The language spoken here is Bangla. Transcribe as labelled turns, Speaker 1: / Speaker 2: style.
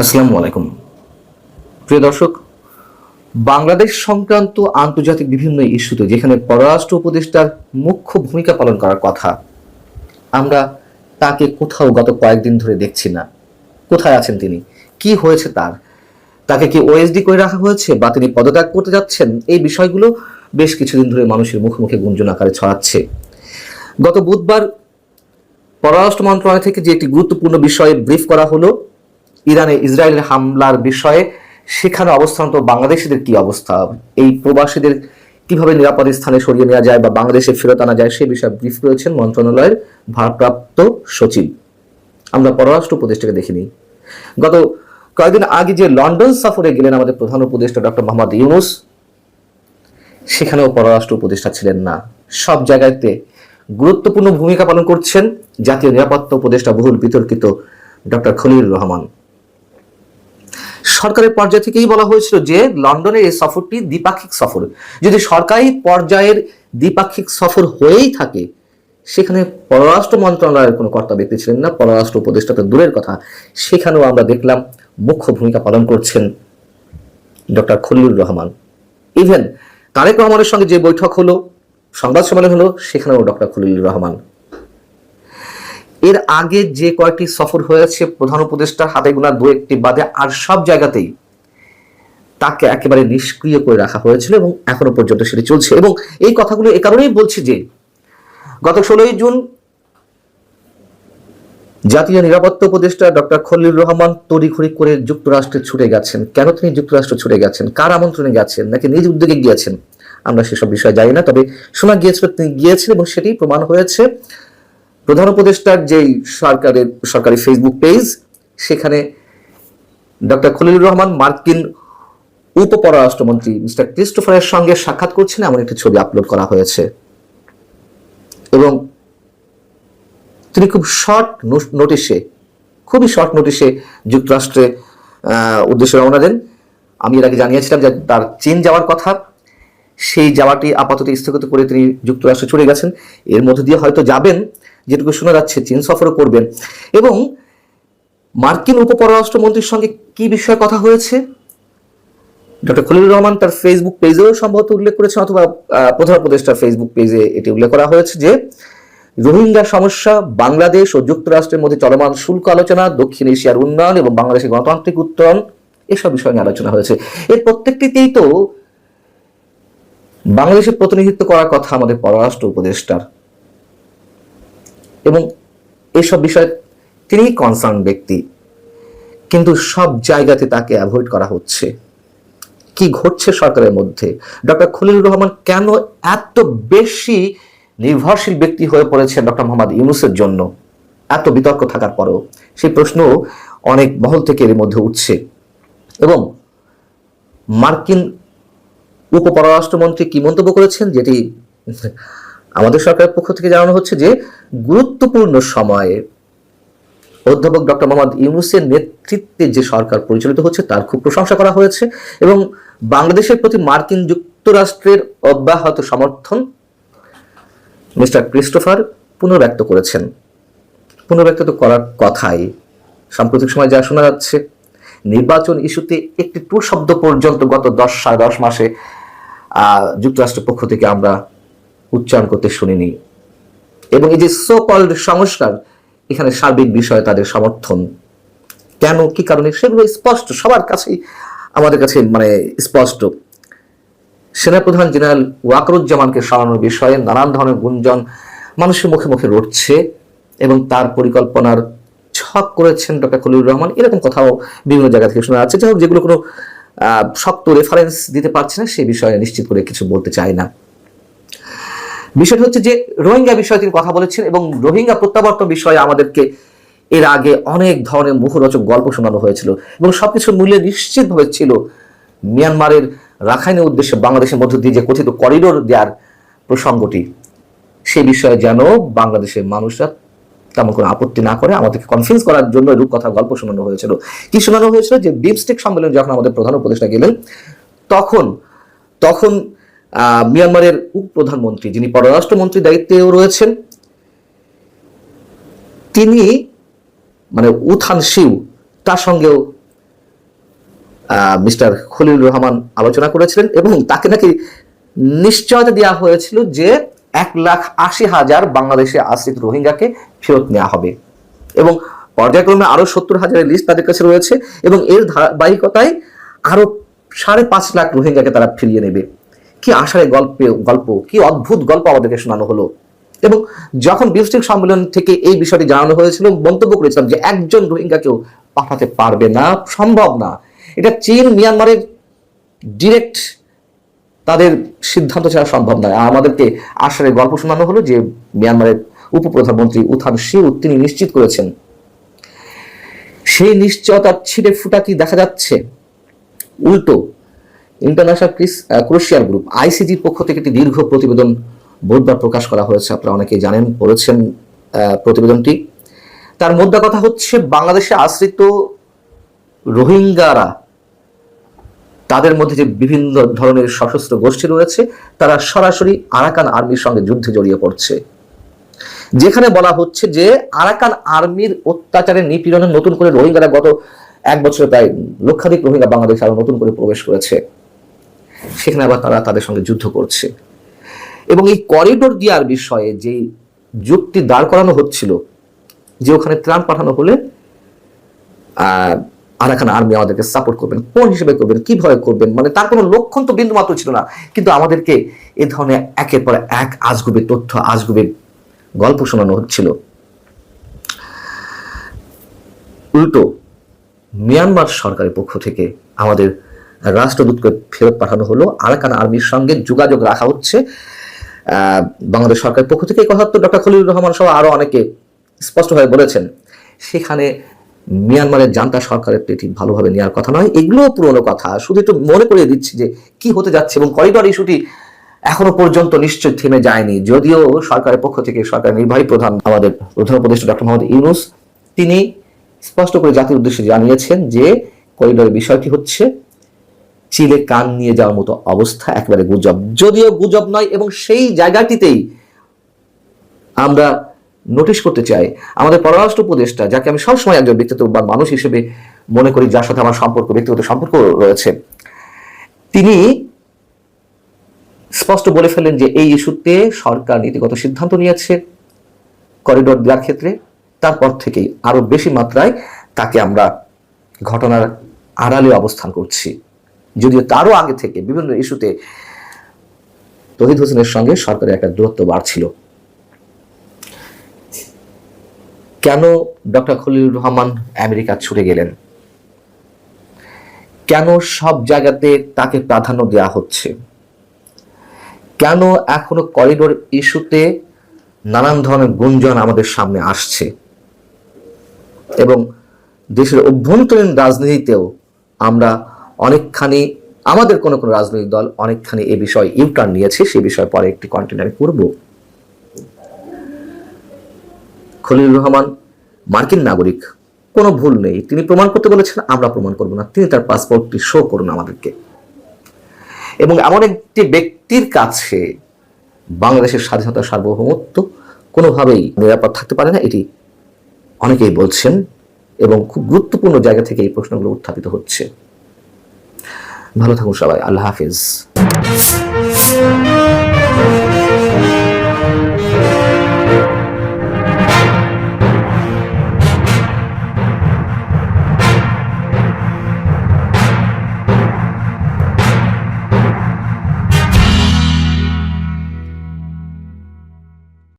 Speaker 1: আসসালামু আলাইকুম প্রিয় দর্শক। বাংলাদেশ সংক্রান্ত আন্তর্জাতিক বিভিন্ন ইস্যুতে যেখানে পররাষ্ট্র উপদেষ্টার মুখ্য ভূমিকা পালন করার কথা, আমরা তাকে কোথাও গত কয়েকদিন ধরে দেখছি না। কোথায় আছেন তিনি? কি হয়েছে তার? তাকে কি ওএসডি করে রাখা হয়েছে বা তিনি পদত্যাগ করতে যাচ্ছেন? এই বিষয়গুলো বেশ কিছুদিন ধরে মানুষের মুখে মুখে গুঞ্জন আকারে ছড়াচ্ছে। গত বুধবার পররাষ্ট্র মন্ত্রণালয় থেকে যে একটি গুরুত্বপূর্ণ বিষয়ে ব্রিফ করা হলো, ইরানে ইসরায়েলের হামলার বিষয়ে, সেখানে অবস্থানত বাংলাদেশিদের কি অবস্থা, এই প্রবাসীদের কিভাবে নিরাপদ স্থানে সরিয়ে নেওয়া যায় বা বাংলাদেশে ফেরত আনা যায়, সে বিষয়ে ব্রিফ করেছেন মন্ত্রণালয়ের ভারপ্রাপ্ত সচিব। আমরা পররাষ্ট্র উপদেষ্টাকে দেখিনি। গত কয়েকদিন আগে যে লন্ডন সফরে গেলেন আমাদের প্রধান উপদেষ্টা ডক্টর মোহাম্মদ ইউনূস, সেখানেও পররাষ্ট্র উপদেষ্টা ছিলেন না। সব জায়গাতে গুরুত্বপূর্ণ ভূমিকা পালন করছেন জাতীয় নিরাপত্তা উপদেষ্টা বহুল বিতর্কিত ডক্টর খলিলুর রহমান। সরকারের পর্যায় থেকেই বলা হয়েছিল যে লন্ডনের এই সফরটি দ্বিপাক্ষিক সফর। যদি সরকারি পর্যায়ের দ্বিপাক্ষিক সফর হয়েই থাকে, সেখানে পররাষ্ট্র মন্ত্রণালয়ের কোনো কর্তা ব্যক্তি ছিলেন না, পররাষ্ট্র উপদেষ্টা তো দূরের কথা, সেখানেও আমরা দেখলাম মুখ্য ভূমিকা পালন করছেন ডক্টর খলিলুর রহমান। ইভেন তারেক রহমানের সঙ্গে যে বৈঠক হলো, সংবাদ সম্মেলন হলো, সেখানেও ডক্টর খলিলুর রহমান। এর আগে যে কয়েকটি সফর হয়েছে প্রধান উপদেষ্টার হাতে গোনা দু একটি বাদে আর সব জায়গাতেই তাকে একেবারে নিষ্ক্রিয় করে রাখা হয়েছিল এবং এখনো পর্যন্ত সেটি চলছে। এবং এই কথাগুলো এ কারণেই বলছি যে গত 16ই জুন জাতীয় নিরাপত্তা উপদেষ্টা ডক্টর খলিলুর রহমান তড়িঘড়ি করে যুক্তরাষ্ট্রে ছুটে গেছেন। কেন তিনি যুক্তরাষ্ট্র ছুটে গেছেন? কার আমন্ত্রণে গেছেন, নাকি নিজ উদ্যোগে গিয়েছেন, আমরা সেসব বিষয় জানি না। তবে শোনা গিয়েছিল তিনি গিয়েছেন এবং সেটি প্রমাণ হয়েছে প্রধান উপদেষ্টার যেই সরকারি ফেসবুক পেজ, সেখানে ডক্টর খলিলুর রহমান মার্কিন উপপররাষ্ট্রমন্ত্রী মিস্টার ক্রিস্টোফারের সঙ্গে সাক্ষাৎ করছেন এমন একটি ছবি আপলোড করা হয়েছে। এবং তিনি খুবই শর্ট নোটিশে যুক্তরাষ্ট্রে উদ্দেশ্যে রওনা দেন। আমি এর আগে জানিয়েছিলাম যে তার চীন যাওয়ার কথা, সেই যাওয়াটি আপাতত স্থগিত করে তিনি যুক্তরাষ্ট্রে চলে গেছেন। এর মধ্যে দিয়ে হয়তো যাবেন, যেটুকু শোনা যাচ্ছে চীন সফরও করবেন। এবং মার্কিন উপপররাষ্ট্রমন্ত্রীর সঙ্গে কি বিষয়ে কথা হয়েছে ডক্টর খলিলুর রহমান তার ফেসবুক পেজেও সম্ভবত উল্লেখ করেছেন, অথবা প্রধান উপদেষ্টার ফেসবুক পেজে এটি উল্লেখ করা হয়েছে যে রোহিঙ্গা সমস্যা, বাংলাদেশ ও যুক্তরাষ্ট্রের মধ্যে চলমান শুল্ক আলোচনা, দক্ষিণ এশিয়ার উন্নয়ন এবং বাংলাদেশের গণতান্ত্রিক উত্তরণ, এসব বিষয় নিয়ে আলোচনা হয়েছে। এর প্রত্যেকটিতেই তো বাংলাদেশের প্রতিনিধিত্ব করার কথা আমাদের পররাষ্ট্র উপদেষ্টার, এবং এসব বিষয়ে তিনি কনসার্ন ব্যক্তি, কিন্তু সব জায়গাতে তাকে অ্যাভয়েড করা হচ্ছে। কি ঘটছে সরকারের মধ্যে? ডক্টর খলিলুর রহমান কেন এত বেশি নির্ভরশীল ব্যক্তি হয়ে পড়েছে ডক্টর মোহাম্মদ ইউনূসের জন্য? এত বিতর্ক থাকার পরেও সেই প্রশ্ন অনেক মহল থেকে এর মধ্যে উঠছে। এবং মার্কিন উপপররাষ্ট্রমন্ত্রী কি মন্তব্য করেছেন, যেটি আমাদের সরকারের পক্ষ থেকে জানানো হচ্ছে যে গুরুত্বপূর্ণ সময়ে অধ্যাপক ডক্টর মোহাম্মদ ইউনূসের নেতৃত্বে যে সরকার পরিচালিত হচ্ছে তার খুব প্রশংসা করা হয়েছে এবং বাংলাদেশের প্রতি মার্কিন যুক্তরাষ্ট্রের অব্যাহত সমর্থন মিস্টার ক্রিস্টোফার পুনর্ব্যক্ত করেছেন। পুনর্ব্যক্ত তো করার কথাই। সাম্প্রতিক সময় যা শোনা যাচ্ছে, নির্বাচন ইস্যুতে একটি টু শব্দ পর্যন্ত গত 10 মাসে যুক্তরাষ্ট্রের পক্ষ থেকে আমরা উচ্চারণ করতে শুনিনি। এবং এই যে সো কল্ড সংস্কার, এখানে সার্বিক বিষয়ে তাদের সমর্থন কেন, কি কারণে, সেগুলো স্পষ্ট, সবার কাছেই, আমাদের কাছে স্পষ্ট। সেনাপ্রধান জেনারেল ওয়াকারুজ্জামানকে সরানোর বিষয়ে নানান ধরনের গুঞ্জন মানুষের মুখে মুখে রটছে এবং তার পরিকল্পনার ছক করেছেন ডক্টর খলিলুর রহমান, এরকম কথাও বিভিন্ন জায়গা থেকে শোনা যাচ্ছে। যাই হোক, যেগুলো কোনো শক্ত রেফারেন্স দিতে পারছে না, সেই বিষয়ে নিশ্চিত করে কিছু বলতে চাই না। বিষয়টা হচ্ছে যে রোহিঙ্গা বিষয়ে তিনি কথা বলেছেন এবং রোহিঙ্গা প্রত্যাবর্তন বিষয়ে আমাদেরকে এর আগে অনেক ধরনের মুখরোচক গল্প শোনানো হয়েছিল এবং সবকিছুর মূল্যে নিশ্চিতভাবে ছিল মিয়ানমারের রাখাইনের উদ্দেশ্যে বাংলাদেশের মধ্য দিয়ে যে কথিত করিডোর দেওয়ার প্রসঙ্গটি, সে বিষয়ে যেন বাংলাদেশের মানুষরা তেমন কোনো আপত্তি না করে আমাদেরকে কনফিউজ করার জন্য রূপকথার গল্প শোনানো হয়েছিল। কি শোনানো হয়েছিল? যে বিমস্টেক সম্মেলনে যখন আমাদের প্রধান উপদেষ্টা গেলেন, তখন মিয়ানমারের উপপ্রধানমন্ত্রী, যিনি পররাষ্ট্রমন্ত্রীর দায়িত্বেও রয়েছেন, তিনি উথান সিউ, তার সঙ্গেও মিস্টার খলিলুর রহমান আলোচনা করেছিলেন এবং তাকে নাকি নিশ্চয়তা দেওয়া হয়েছিল যে 1,80,000 বাংলাদেশে আশ্রিত রোহিঙ্গাকে ফেরত নেওয়া হবে এবং পর্যায়ক্রমে আরো 70,000-এর লিস্ট তাদের কাছে রয়েছে এবং এর ধারাবাহিকতায় আরো 5.5 লাখ রোহিঙ্গাকে তারা ফিরিয়ে নেবে। কি আশার গল্প, কি অদ্ভুত গল্প আমাদেরকে শোনানো হলো। এবং যখন বিমস্টেক সম্মেলন থেকে এই বিষয়টি জানানো হয়েছিল, মন্তব্য করেছিলাম যে একজন রোহিঙ্গাকেও পাঠাতে পারবে না, সম্ভব না। এটা চীন মিয়ানমারের ডিরেক্ট তাদের সিদ্ধান্ত ছাড়া সম্ভব নয়। আমাদেরকে আশার গল্প শোনানো হলো যে মিয়ানমারের উপপ্রধানমন্ত্রী উথান সিউ তিনি নিশ্চিত করেছেন। সেই নিশ্চয়তার ছিটে ফুটা কি দেখা যাচ্ছে? উল্টো ইন্টারন্যাশনাল ক্রুশিয়াল গ্রুপ আইসিজির পক্ষ থেকে একটি দীর্ঘ প্রতিবেদন বুধবার প্রকাশ করা হয়েছে, আপনারা অনেকেই জানেন, পড়েছেন প্রতিবেদনটি। তার মধ্যে কথা হচ্ছে বাংলাদেশে আশ্রিত রোহিঙ্গারা, তাদের মধ্যে যে বিভিন্ন ধরনের সশস্ত্র গোষ্ঠী রয়েছে তারা সরাসরি আরাকান আর্মির সঙ্গে যুদ্ধে জড়িয়ে পড়ছে, যেখানে বলা হচ্ছে যে আরাকান আর্মির অত্যাচারে নিপীড়নে নতুন করে রোহিঙ্গারা গত 1 বছরে প্রায় লক্ষাধিক রোহিঙ্গা বাংলাদেশে আরো নতুন করে প্রবেশ করেছে, সেখানে আবার তারা তাদের সঙ্গে যুদ্ধ করছে। এবং এই করিডোর দেওয়ার বিষয়ে যে যুক্তি দাঁড় করানো হচ্ছিল যে ওখানে ত্রাণ পাঠানো হলে আরাকান আর্মি আমাদেরকে সাপোর্ট করবেন, কোন হিসেবে করবেন, কিভাবে করবেন, মানে তার কোনো লক্ষণ তো বিন্দু মাত্র ছিল না। কিন্তু আমাদেরকে এ ধরনের একের পর এক আজগুবি তথ্য, আজগুবি গল্প শোনানো হচ্ছিল। উল্টো মিয়ানমার সরকারের পক্ষ থেকে আমাদের রাষ্ট্রদূতকে ফেরত পাঠানো হলো, আরাকান আর্মির সঙ্গে যোগাযোগ রাখা হচ্ছে। বাংলাদেশ সরকারের পক্ষ থেকে এই কথা তো ডক্টর খলিলুর রহমান সহ আরো অনেকে স্পষ্টভাবে বলেছেন। সেখানে মিয়ানমারের জান্তা সরকারের এটি ভালোভাবে নেওয়ার কথা নয়, এগুলো পুরনো কথা। শুধু একটু মনে করিয়ে দিচ্ছি যে কি হতে যাচ্ছে। এবং করিডোর ইস্যুটি এখনো পর্যন্ত নিশ্চয় থেমে যায়নি, যদিও সরকারের পক্ষ থেকে সরকারের নির্বাহী প্রধান আমাদের প্রধান উপদেষ্টা ডক্টর মোহাম্মদ ইউনূস তিনি স্পষ্ট করে জাতির উদ্দেশ্যে জানিয়েছেন যে করিডোরের বিষয়টি হচ্ছে চিলে কান নিয়ে যাওয়ার মতো অবস্থা, একেবারে গুজব, যদিও গুজব নয়। এবং সেই জায়গাটিতেই আমরা নোটিশ করতে চাই আমাদের পররাষ্ট্র উপদেষ্টা, যাকে আমি সবসময় একজন ব্যক্তিত্ববান মানুষ হিসেবে মনে করি, যার সাথে আমার ব্যক্তিগত সম্পর্ক রয়েছে, তিনি স্পষ্ট বলে ফেলেন যে এই ইস্যুতে সরকার নীতিগত সিদ্ধান্ত নিয়েছে করিডোর দেওয়ার ক্ষেত্রে। তারপর থেকেই আরো বেশি মাত্রায় তাকে আমরা ঘটনার আড়ালে অবস্থান করছি, যদিও তারও আগে থেকে বিভিন্ন ইস্যুতে তৌহিদ হোসেনের সঙ্গে সরকারের একটা দূরত্ব বাড়ছিল। কেন ডক্টর খলিলুর রহমান আমেরিকা ছুটে গেলেন? কেন সব জায়গাতে তাকে প্রাধান্য দেওয়া হচ্ছে? কেন এখনো করিডোর ইস্যুতে নানান ধরনের গুঞ্জন আমাদের সামনে আসছে? এবং দেশের অভ্যন্তরীণ রাজনীতিতেও আমরা অনেকখানি, আমাদের কোনো কোনো রাজনৈতিক দল অনেকখানি এ বিষয়ে ইউটার্ন নিয়েছে, সে বিষয়ে পরে একটি কন্টেন্ট আমি করব। খলিলুর রহমান মার্কিন নাগরিক, কোনো ভুল নেই, তিনি প্রমাণ করতে বলেছেন, আমরা প্রমাণ করব না, তিনি তার পাসপোর্টটি শো করুন আমাদেরকে। এবং এমন একটি ব্যক্তির কাছে বাংলাদেশের স্বাধীনতা, সার্বভৌমত্ব কোনোভাবেই নিরাপদ থাকতে পারে না, এটি অনেকেই বলছেন এবং খুব গুরুত্বপূর্ণ জায়গা থেকে এই প্রশ্নগুলো উত্থাপিত হচ্ছে। ভালো থাকুন সবাই, আল্লাহ হাফিজ।